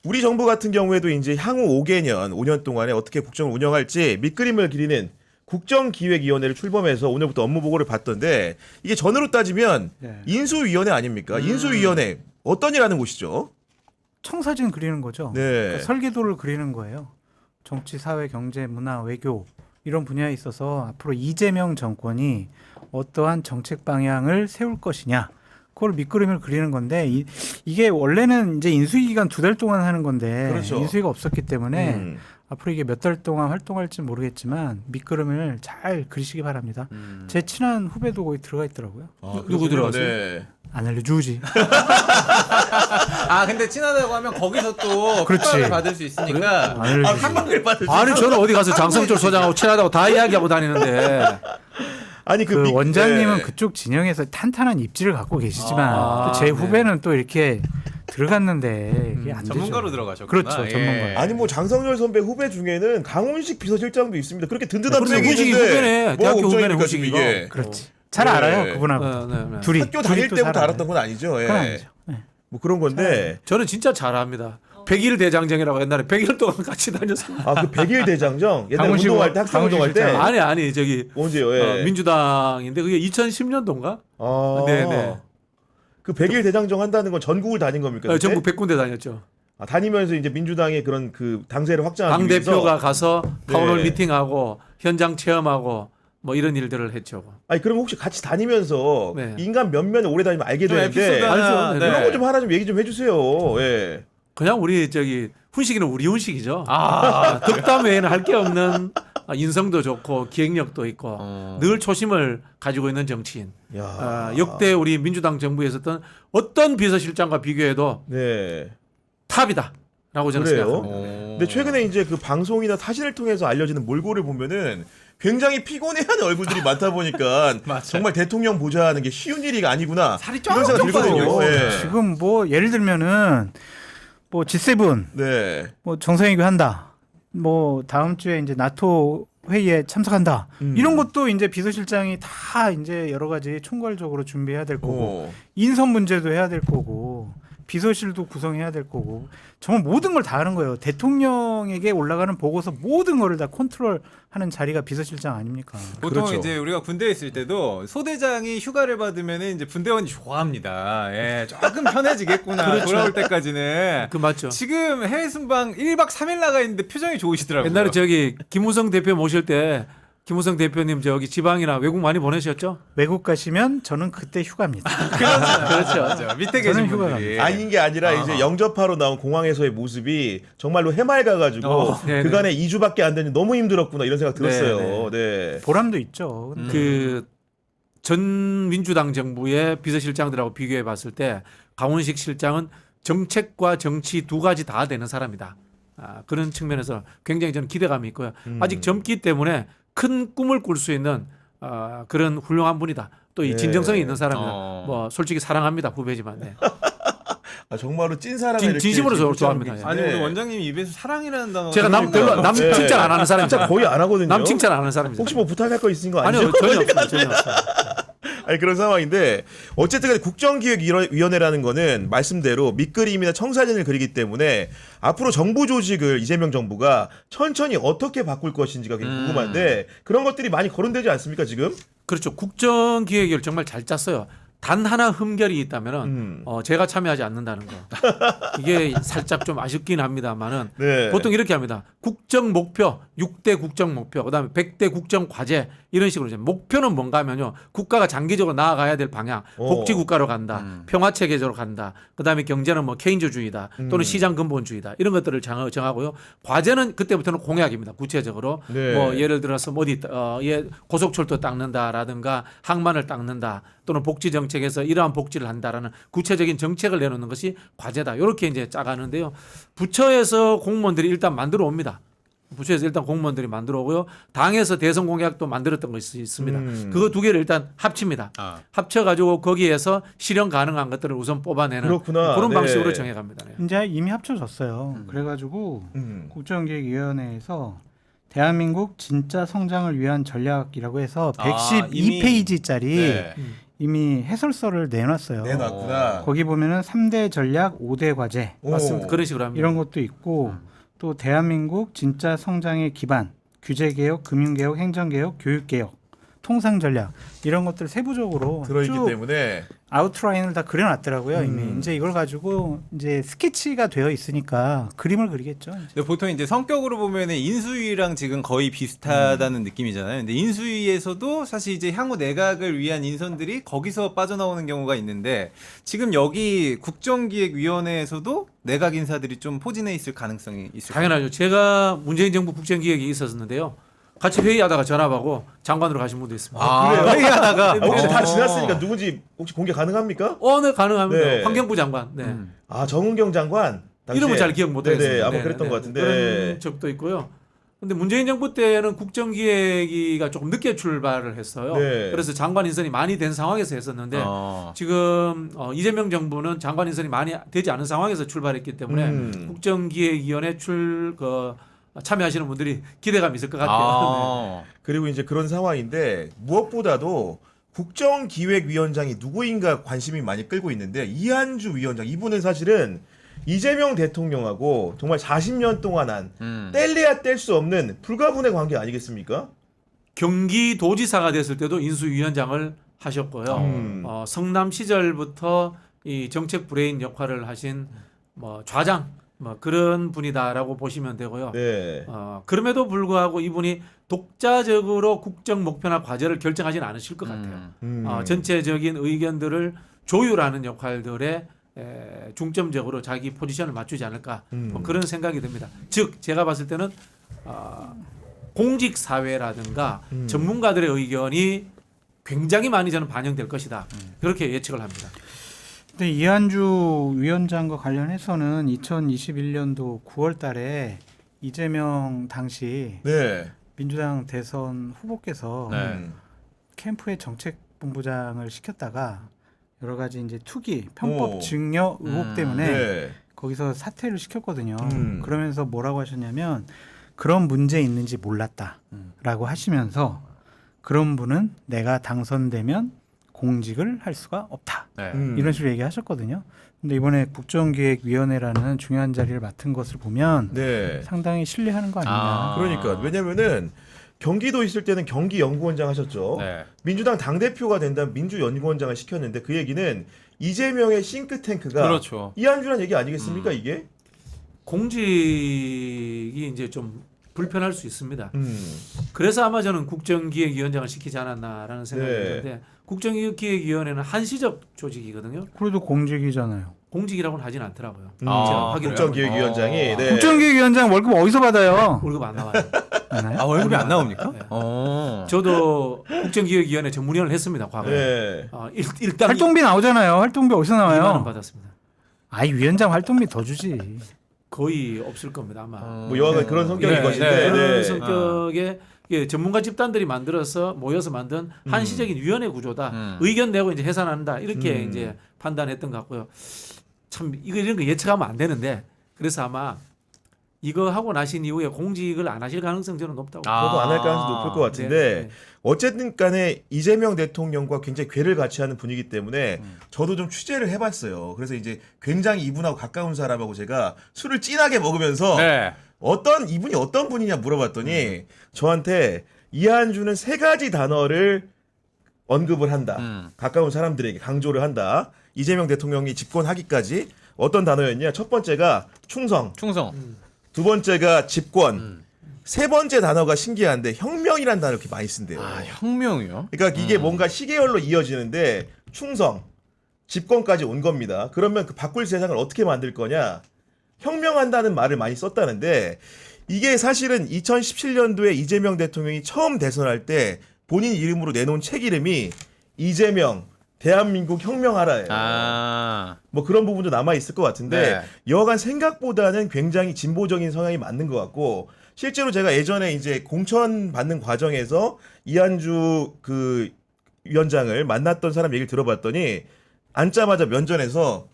우리 정부 같은 경우에도 이제 향후 5년 동안에 어떻게 국정을 운영할지 밑그림을 그리는 국정기획위원회를 출범해서 오늘부터 업무 보고를 받던데 이게 전으로 따지면 네. 인수위원회 아닙니까? 인수위원회 어떤 일 하는 곳이죠? 청사진 그리는 거죠. 네. 그러니까 설계도를 그리는 거예요. 정치, 사회, 경제, 문화, 외교 이런 분야에 있어서 앞으로 이재명 정권이 어떠한 정책 방향을 세울 것이냐, 그걸 밑그림을 그리는 건데 이게 원래는 이제 인수위 기간 2달 동안 하는 건데 그렇죠. 인수위가 없었기 때문에 음. 앞으로 이게 몇 달 동안 활동할지 모르겠지만 밑그림을 잘 그리시기 바랍니다. 제 친한 후배도 거기 들어가 있더라고요. 누구 들어갔어요? 네. 안 알려주지. 아 근데 친하다고 하면 거기서 또 그렇지. 핍박을 받을 수 있으니까 안 알려주지. 한방을 받을 수 아니 저는 어디 가서 장성철 소장하고 친하다고 다 이야기하고 다니는데 아니 그 원장님은 네. 그쪽 진영에서 탄탄한 입지를 갖고 계시지만 아, 또 제 네. 후배는 또 이렇게 들어갔는데 이게 안 되죠. 전문가로 들어가셨구나. 그렇죠, 전문가. 아니 뭐 장성열 선배 후배 중에는 강훈식 비서실장도 있습니다. 그렇게 든든한 그렇죠. 분이 훈식이 있는데 후배네. 뭐가 대학교 후배네, 걱정입니까, 훈식이가. 지금 이게. 그렇지. 잘 네. 알아요 그분하고. 네. 둘이 학교 둘이 다닐 또 때부터 잘 알았던 건 아니죠. 예. 그건 아니죠. 네. 뭐 그런 건데 저는 진짜 잘합니다. 100일 대장정이라고 옛날에 100일 동안 같이 다녔어요. 아 그 100일 대장정 옛날 강훈식 운동할 때 학생 강훈식 운동할 때 실장. 아니 저기 언제요? 예. 민주당인데 그게 2010년도인가? 아, 네네. 그 100일 대장정 한다는 건 전국을 다닌 겁니까? 그때? 전국 100군데 다녔죠. 아, 다니면서 이제 민주당의 그런 그 당세를 확장하기 당 위해서 대표가 가서 타운홀 네. 미팅하고 현장 체험하고 뭐 이런 일들을 했죠. 아니 그럼 혹시 같이 다니면서 네. 인간 몇몇 오래 다니면 알게 좀 되는데 에피소드 하나, 알죠. 네. 그런 거 좀 하나 좀 얘기 좀 해주세요. 예. 그냥 우리 저기 훈식이는 우리 훈식이죠. 덕담 외에는 할 게 없는 인성도 좋고 기획력도 있고 늘 초심을 가지고 있는 정치인. 야. 역대 우리 민주당 정부에 있었던 어떤 비서실장과 비교해도 네. 탑이다라고 저는 그래요? 생각합니다. 근데 최근에 이제 그 방송이나 사진을 통해서 알려지는 몰골을 보면은 굉장히 피곤해하는 얼굴들이 많다 보니까 정말 대통령 보좌하는 게 쉬운 일이 아니구나. 살이 이런 생각 쫙 들거든요. 빠지고. 예. 지금 뭐 예를 들면은 뭐 G7 네. 뭐 정상회의 한다. 뭐 다음 주에 이제 나토 회의에 참석한다. 이런 것도 이제 비서실장이 다 이제 여러 가지 총괄적으로 준비해야 될 거고 인선 문제도 해야 될 거고 비서실도 구성해야 될 거고 정말 모든 걸 다 하는 거예요. 대통령에게 올라가는 보고서 모든 거를 다 컨트롤하는 자리가 비서실장 아닙니까? 보통 그렇죠. 이제 우리가 군대에 있을 때도 소대장이 휴가를 받으면 이제 군대원이 좋아합니다. 예, 조금 편해지겠구나. 돌아올 때까지는. 그 맞죠. 지금 해외 순방 1박 3일 나가 있는데 표정이 좋으시더라고요. 옛날에 저기 김우성 대표 모실 때 김우성 대표님 저기 지방이나 외국 많이 보내셨죠? 외국 가시면 저는 그때 휴가입니다. 그렇죠. 맞아. 밑에 계신 저는 휴가 분들이. 아닌 게 아니라 이제 영접하러 나온 공항에서의 모습이 정말로 해맑아가지고 네네. 그간에 2주밖에 안 되니 너무 힘들었구나 이런 생각 들었어요. 네. 보람도 있죠. 근데 그 전 민주당 정부의 비서실장들하고 비교해 봤을 때 강훈식 실장은 정책과 정치 두 가지 다 되는 사람이다. 그런 측면에서 굉장히 저는 기대감이 있고요. 아직 젊기 때문에 큰 꿈을 꿀 수 있는 그런 훌륭한 분이다. 또 이 네. 진정성이 있는 사람이다. 어. 뭐 솔직히 사랑합니다 후배지만. 네. 아, 정말로 찐 사람을 진심으로 이렇게 좋아합니다. 붙잡는 게 아니 있는데 우리 원장님 입에서 사랑이라는 단어. 제가 남 별로 남 네. 칭찬 안 하는 사람입니다. 진짜 거의 안 하거든요. 남 칭찬 안 하는 사람이죠. 혹시 뭐 부탁할 거 있으신 거 아니죠? 아니요 전혀 없어요. 전혀 없어요. 아니 그런 상황인데 어쨌든 간에 국정기획위원회라는 거는 말씀대로 밑그림이나 청사진을 그리기 때문에 앞으로 정부 조직을 이재명 정부가 천천히 어떻게 바꿀 것인지가 굉장히 궁금한데 그런 것들이 많이 거론되지 않습니까 지금? 그렇죠. 국정기획을 정말 잘 짰어요. 단 하나 흠결이 있다면은 제가 참여하지 않는다는 거. 이게 살짝 좀 아쉽긴 합니다만은 네. 보통 이렇게 합니다. 국정 목표, 6대 국정 목표, 그다음에 100대 국정 과제 이런 식으로 이제 목표는 뭔가 하면요. 국가가 장기적으로 나아가야 될 방향. 복지 국가로 간다. 평화 체계적으로 간다. 그다음에 경제는 뭐 케인즈주의다. 또는 시장 근본주의다. 이런 것들을 정하고요. 과제는 그때부터는 공약입니다. 구체적으로 네. 뭐 예를 들어서 어디 고속철도 닦는다라든가 항만을 닦는다. 또는 복지 정책에서 이러한 복지를 한다라는 구체적인 정책을 내놓는 것이 과제다. 이렇게 이제 짜가는데요. 부처에서 공무원들이 일단 만들어 옵니다. 부처에서 일단 공무원들이 만들어 오고요. 당에서 대선 공약도 만들었던 것이 있습니다. 그거 두 개를 일단 합칩니다. 합쳐가지고 거기에서 실현 가능한 것들을 우선 뽑아내는 그렇구나. 그런 네. 방식으로 정해갑니다. 네. 이제 이미 합쳐졌어요. 그래가지고 음. 국정기획위원회에서 대한민국 진짜 성장을 위한 전략이라고 해서 아, 이미. 112페이지짜리 네. 이미 해설서를 내놨어요. 내놨구나. 거기 보면은 3대 전략, 5대 과제 오. 맞습니다. 그런 식으로 합니다. 이런 것도 있고 또 대한민국 진짜 성장의 기반, 규제개혁, 금융개혁, 행정개혁, 교육개혁, 통상전략 이런 것들 세부적으로 들어있기 쭉 때문에 아웃라인을 다 그려놨더라고요. 이미 이제 이걸 가지고 이제 스케치가 되어 있으니까 그림을 그리겠죠. 이제. 근데 보통 이제 성격으로 보면은 인수위랑 지금 거의 비슷하다는 느낌이잖아요. 근데 인수위에서도 사실 이제 향후 내각을 위한 인선들이 거기서 빠져나오는 경우가 있는데 지금 여기 국정기획위원회에서도 내각 인사들이 좀 포진해 있을 가능성이 있을까요? 당연하죠. 제가 문재인 정부 국정기획이 있었는데요. 같이 회의하다가 전화 받고 장관으로 가신 분도 있습니다. 아, 그래요? 회의하다가 혹시 다 지났으니까 누군지 혹시 공개 가능합니까? 네, 가능합니다. 네. 환경부 장관. 네. 아 정은경 장관 당시에? 이름은 잘 기억 못 하겠습니다. 네네, 아마 네, 그랬던 네, 것 네. 같은데. 그런 적도 있고요. 근데 문재인 정부 때는 국정기획위가 조금 늦게 출발을 했어요. 네. 그래서 장관 인선이 많이 된 상황에서 했었는데 지금 이재명 정부는 장관 인선이 많이 되지 않은 상황에서 출발했기 때문에 국정기획위원회 참여하시는 분들이 기대감 있을 것 같아요. 네. 그리고 이제 그런 상황인데 무엇보다도 국정기획위원장이 누구인가 관심이 많이 끌고 있는데 이한주 위원장 이분은 사실은 이재명 대통령하고 정말 40년 동안 한 뗄래야 뗄 수 없는 불가분의 관계 아니겠습니까? 경기도지사가 됐을 때도 인수위원장을 하셨고요. 성남 시절부터 이 정책 브레인 역할을 하신 좌장 그런 분이다라고 보시면 되고요. 네. 그럼에도 불구하고 이분이 독자적으로 국정 목표나 과제를 결정하지는 않으실 것 같아요. 전체적인 의견들을 조율하는 역할들에 중점적으로 자기 포지션을 맞추지 않을까 그런 생각이 듭니다. 즉 제가 봤을 때는 공직 사회라든가 전문가들의 의견이 굉장히 많이 저는 반영될 것이다. 그렇게 예측을 합니다. 근데 이한주 위원장과 관련해서는 2021년도 9월 달에 이재명 당시 네. 민주당 대선 후보께서 네. 캠프의 정책본부장을 시켰다가 여러 가지 이제 투기, 편법 증여 의혹 때문에 네. 거기서 사퇴를 시켰거든요. 음. 그러면서 뭐라고 하셨냐면 그런 문제 있는지 몰랐다라고 하시면서 그런 분은 내가 당선되면 공직을 할 수가 없다. 네. 이런 식으로 얘기하셨거든요. 근데 이번에 국정기획위원회라는 중요한 자리를 맡은 것을 보면 네. 상당히 신뢰하는 거 아니냐. 그러니까 왜냐면은 경기도 있을 때는 경기연구원장 하셨죠. 네. 민주당 당대표가 된다면 민주연구원장을 시켰는데 그 얘기는 이재명의 싱크탱크가 그렇죠. 이한주란 얘기 아니겠습니까 이게? 공직이 이제 좀 불편할 수 있습니다. 그래서 아마 저는 국정기획위원장을 시키지 않았나라는 생각이 네. 드는데 국정기획위원회는 한시적 조직이거든요. 그래도 공직이잖아요. 공직이라고는 하진 않더라고요. 제가 확인을 국정기획위원장이 해보니까. 네. 국정기획위원장 월급 어디서 받아요? 월급 안 나와요. 않아요? 월급이 안 나옵니까? 네. 저도 국정기획위원회 전문위원을 했습니다. 과거에. 네. 일단 활동비 나오잖아요. 활동비 어디서 2만 원 나와요? 받았습니다. 아이 위원장 활동비 더 주지. 거의 없을 겁니다. 아마. 뭐 여하간 그런 성격인 네, 것인데 네. 네. 그런 성격의 전문가 집단들이 만들어서 모여서 만든 한시적인 위원회 구조다. 의견 내고 이제 해산한다. 이렇게 이제 판단했던 것 같고요. 참 이런 거 예측하면 안 되는데 그래서 아마 이거 하고 나신 이후에 공직을 안 하실 가능성 저는 높다고. 저도 안 할 가능성이 높을 것 같은데 네, 네. 어쨌든 간에 이재명 대통령과 굉장히 궤를 같이 하는 분이기 때문에 저도 좀 취재를 해봤어요. 그래서 이제 굉장히 이분하고 가까운 사람하고 제가 술을 진하게 먹으면서 네. 이분이 어떤 분이냐 물어봤더니 저한테 이한주는 3가지 단어를 언급을 한다. 가까운 사람들에게 강조를 한다. 이재명 대통령이 집권하기까지 어떤 단어였냐? 첫 번째가 충성, 두 번째가 집권, 세 번째 단어가 신기한데 혁명이라는 단어를 이렇게 많이 쓴대요. 혁명이요? 그러니까 이게 뭔가 시계열로 이어지는데 충성, 집권까지 온 겁니다. 그러면 그 바꿀 세상을 어떻게 만들 거냐? 혁명한다는 말을 많이 썼다는데 이게 사실은 2017년도에 이재명 대통령이 처음 대선할 때 본인 이름으로 내놓은 책 이름이 이재명 대한민국 혁명하라예요. 뭐 그런 부분도 남아 있을 것 같은데 여하간 생각보다는 굉장히 진보적인 성향이 맞는 것 같고 실제로 제가 예전에 이제 공천 받는 과정에서 이한주 그 위원장을 만났던 사람 얘기를 들어봤더니 앉자마자 면전에서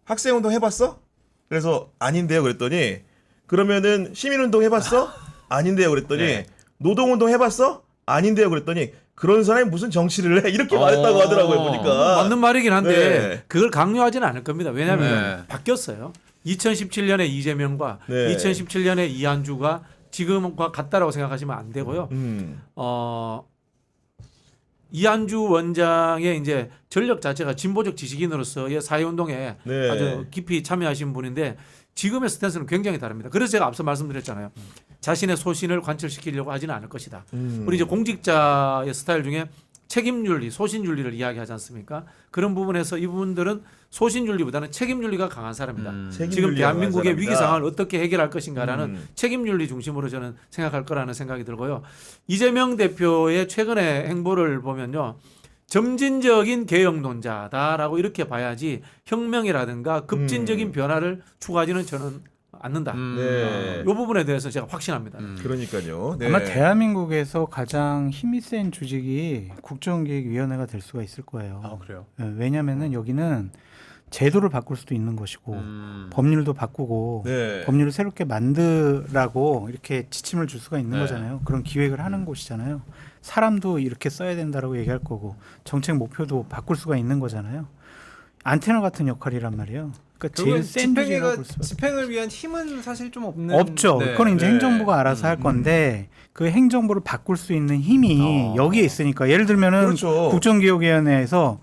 학생운동 해봤어? 그래서 아닌데요 그랬더니 그러면은 시민운동 해봤어? 아닌데요 그랬더니 노동운동 해봤어? 아닌데요 그랬더니 그런 사람이 무슨 정치를 해 이렇게 말했다고 하더라고요 보니까. 맞는 말이긴 한데 네. 그걸 강요하지는 않을 겁니다. 왜냐하면 네. 바뀌었어요. 2017년에 이재명과 네. 2017년에 이한주가 지금과 같다라고 생각하시면 안 되고요. 이한주 원장의 이제 전력 자체가 진보적 지식인으로서의 사회운동에 네. 아주 깊이 참여하신 분인데 지금의 스탠스는 굉장히 다릅니다. 그래서 제가 앞서 말씀드렸잖아요. 자신의 소신을 관철시키려고 하지는 않을 것이다. 우리 이제 공직자의 스타일 중에 책임윤리, 소신윤리를 이야기하지 않습니까? 그런 부분에서 이분들은 소신윤리보다는 책임윤리가 강한 사람이다. 지금 책임윤리가 대한민국의 강한 위기 사람이다. 상황을 어떻게 해결할 것인가라는 책임윤리 중심으로 저는 생각할 거라는 생각이 들고요. 이재명 대표의 최근의 행보를 보면요. 점진적인 개혁론자다라고 이렇게 봐야지 혁명이라든가 급진적인 변화를 추구하지는 저는 않는다. 네. 이 부분에 대해서 제가 확신합니다. 그러니까요. 네. 아마 대한민국에서 가장 힘이 센 조직이 국정기획위원회가 될 수가 있을 거예요. 아 그래요? 왜냐하면은 여기는 제도를 바꿀 수도 있는 것이고 법률도 바꾸고 네. 법률을 새롭게 만들라고 이렇게 지침을 줄 수가 있는 네. 거잖아요. 그런 기획을 하는 곳이잖아요. 사람도 이렇게 써야 된다라고 얘기할 거고 정책 목표도 바꿀 수가 있는 거잖아요. 안테나 같은 역할이란 말이에요. 그러니까 제일 센 조직이라고 볼 수가 집행을 위한 힘은 사실 좀 없는. 없죠. 네. 그건 이제 네. 행정부가 알아서 할 건데 그 행정부를 바꿀 수 있는 힘이 여기에 있으니까 예를 들면은 그렇죠. 국정기획위원회에서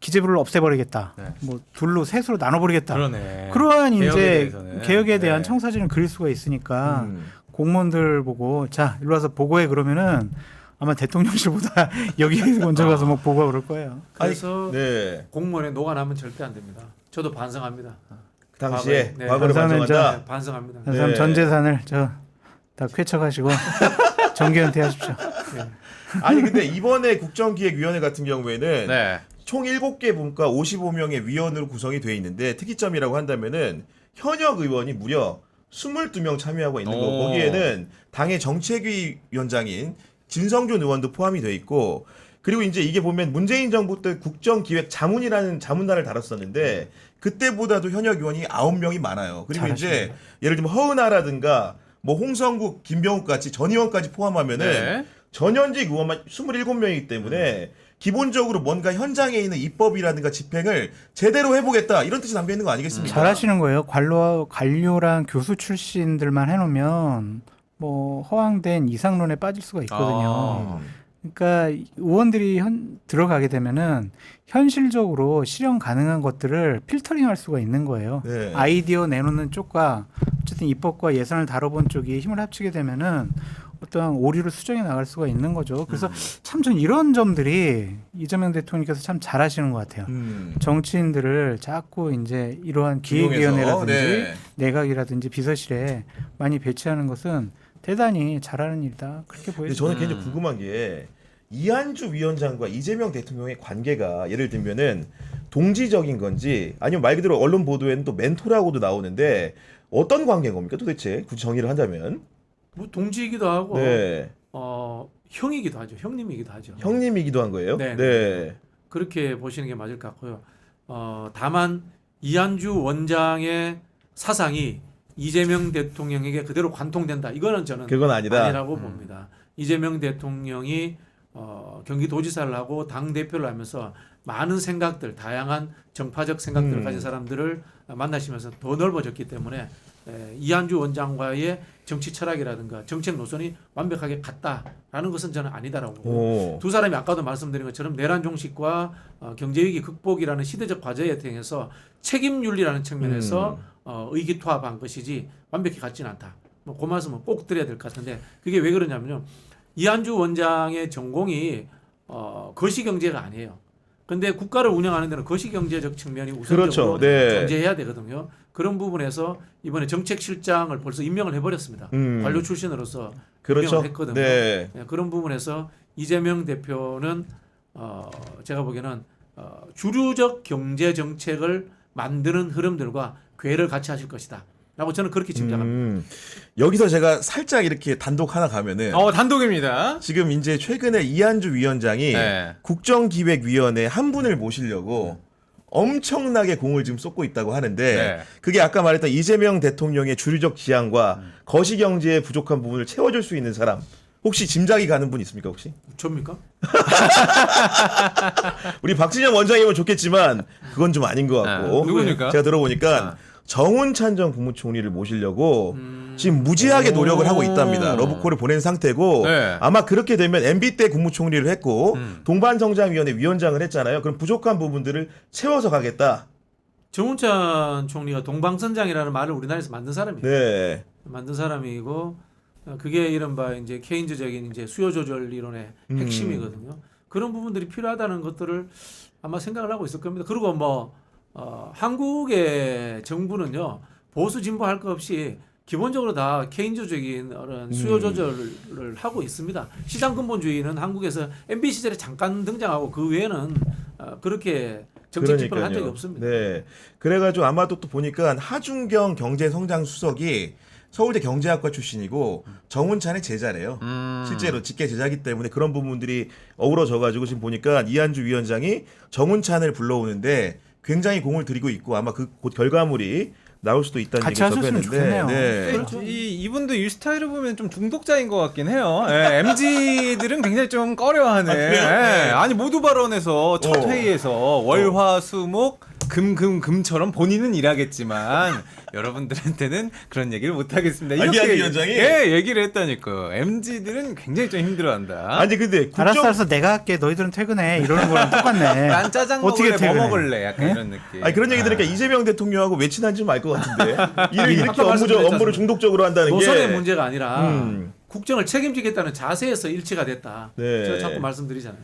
기재부를 없애버리겠다. 네. 뭐 둘로 셋으로 나눠버리겠다. 그러네. 그러한 개혁에 이제 대해서는. 개혁에 대한 네. 청사진을 그릴 수가 있으니까 음. 공무원들 보고 자 일로 와서 보고해 그러면은 아마 대통령실보다 여기 먼저 가서 뭐 보고 그럴 거예요. 그래서 네. 공무원에 녹아나면 절대 안 됩니다. 저도 반성합니다. 그 당시에 과거에, 네. 과거를 반성하면 반성한다. 네, 반성합니다. 그 사람 네. 전 재산을 저 다 쾌척하시고 정기 은퇴하십시오. 아니 근데 이번에 국정기획위원회 같은 경우에는 네. 총 7개 분과 55명의 위원으로 구성이 돼 있는데 특이점이라고 한다면은 현역 의원이 무려 22명 참여하고 있는 거고 오. 거기에는 당의 정책위 위원장인 진성준 의원도 포함이 돼 있고 그리고 이제 이게 보면 문재인 정부 때 국정기획 자문이라는 자문단을 다뤘었는데 그때보다도 현역 의원이 9명이 많아요. 그리고 이제 잘하시네요. 예를 들면 허은하라든가 뭐 홍성국, 김병욱 같이 전 의원까지 포함하면은 네. 전현직 의원만 27명이기 때문에 기본적으로 뭔가 현장에 있는 입법이라든가 집행을 제대로 해보겠다 이런 뜻이 담겨 있는 거 아니겠습니까? 잘하시는 거예요. 관료랑 교수 출신들만 해놓으면 뭐 허황된 이상론에 빠질 수가 있거든요. 그러니까 의원들이 들어가게 되면은 현실적으로 실현 가능한 것들을 필터링할 수가 있는 거예요. 네. 아이디어 내놓는 쪽과 어쨌든 입법과 예산을 다뤄본 쪽이 힘을 합치게 되면은 어떠한 오류를 수정해 나갈 수가 있는 거죠. 그래서 참 전 이런 점들이 이재명 대통령께서 참 잘하시는 것 같아요. 정치인들을 자꾸 이제 이러한 기획위원회라든지 네. 내각이라든지 비서실에 많이 배치하는 것은 대단히 잘하는 일이다. 그렇게 근데 보여요. 저는 개인적으로 궁금한 게 이한주 위원장과 이재명 대통령의 관계가 예를 들면은 동지적인 건지 아니면 말 그대로 언론 보도에는 또 멘토라고도 나오는데 어떤 관계인 겁니까 도대체 굳이 정의를 한다면? 뭐 동지이기도 하고 네. 형이기도 하죠. 형님이기도 하죠. 형님이기도 한 거예요? 네, 네. 그렇게 보시는 게 맞을 것 같고요. 다만 이한주 원장의 사상이 이재명 대통령에게 그대로 관통된다. 이거는 저는 그건 아니다. 아니라고 봅니다. 이재명 대통령이 경기도지사를 하고 당 대표를 하면서 많은 생각들, 다양한 정파적 생각들을 가진 사람들을 만나시면서 더 넓어졌기 때문에 이한주 원장과의 정치 철학이라든가 정책 노선이 완벽하게 같다라는 것은 저는 아니다라고 보고 오. 두 사람이 아까도 말씀드린 것처럼 내란 종식과 경제위기 극복이라는 시대적 과제에 대해서 책임윤리라는 측면에서 의기투합한 것이지 완벽히 같지는 않다. 뭐 그 말씀은 꼭 드려야 될 것 같은데 그게 왜 그러냐면요. 이한주 원장의 전공이 거시경제가 아니에요. 근데 국가를 운영하는 데는 거시경제적 측면이 우선적으로 그렇죠. 네. 존재해야 되거든요. 그런 부분에서 이번에 정책실장을 벌써 임명을 해버렸습니다. 관료 출신으로서 그렇죠. 임명을 했거든요. 네. 그런 부분에서 이재명 대표는 제가 보기에는 주류적 경제 정책을 만드는 흐름들과 궤를 같이 하실 것이다. 라고 저는 그렇게 짐작합니다. 여기서 제가 살짝 이렇게 단독 하나 가면은 단독입니다. 지금 이제 최근에 이한주 위원장이 네. 국정기획위원회 한 분을 모시려고 엄청나게 공을 지금 쏟고 있다고 하는데 네. 그게 아까 말했던 이재명 대통령의 주류적 지향과 거시경제의 부족한 부분을 채워줄 수 있는 사람 혹시 짐작이 가는 분 있습니까 혹시? 접니까? 우리 박진영 원장이면 좋겠지만 그건 좀 아닌 것 같고. 누구니까? 제가 들어보니까 정운찬 전 국무총리를 모시려고 지금 무지하게 노력을 하고 있답니다. 러브콜을 보낸 상태고 네. 아마 그렇게 되면 MB 때 국무총리를 했고 동반성장위원회 위원장을 했잖아요. 그럼 부족한 부분들을 채워서 가겠다. 정운찬 총리가 동방선장이라는 말을 우리나라에서 만든 사람이에요. 네. 만든 사람이고 그게 이른바 이제 케인즈적인 이제 수요 조절 이론의 핵심이거든요. 그런 부분들이 필요하다는 것들을 아마 생각을 하고 있을 겁니다. 그리고 뭐 한국의 정부는요 보수 진보 할 것 없이 기본적으로 다 케인즈적인 그런 수요 조절을 하고 있습니다. 시장 근본주의는 한국에서 MB 시절에 잠깐 등장하고 그 외에는 그렇게 정책 집행을 한 적이 없습니다. 네. 그래가지고 아마도 또 보니까 하준경 경제성장수석이 서울대 경제학과 출신이고 정운찬의 제자래요. 실제로 직계 제자기 때문에 그런 부분들이 어우러져가지고 지금 보니까 이한주 위원장이 정운찬을 불러오는데 굉장히 공을 들이고 있고 아마 그 곧 결과물이 나올 수도 있다는 같이 얘기를 하셨으면 접했는데. 좋겠네요. 네. 그렇죠. 이분도 일 스타일을 보면 좀 중독자인 것 같긴 해요. 예, MZ들은 굉장히 좀 꺼려하네. 그래요? 네. 아니 모두 발언에서 첫 회의에서 월화수목 금처럼 본인은 일하겠지만 여러분들한테는 그런 얘기를 못 하겠습니다. 이한주 위원장이? 예, 얘기를 했다니까. MZ들은 굉장히 좀 힘들어한다. 아니 근데 알았어 내가 할게 너희들은 퇴근해 이러는 거랑 똑같네. 난 짜장 어떻게 먹을래, 뭐 퇴근해? 먹을래, 약간 예? 이런 느낌. 아니 그런 얘기 들으니까 이재명 대통령하고 왜 친한지 좀 알 것 같은데 일을 이렇게 아까 말씀드렸지 업무를 않습니까? 중독적으로 한다는 게 노선의 문제가 아니라 음. 국정을 책임지겠다는 자세에서 일치가 됐다. 네. 제가 자꾸 말씀드리잖아요.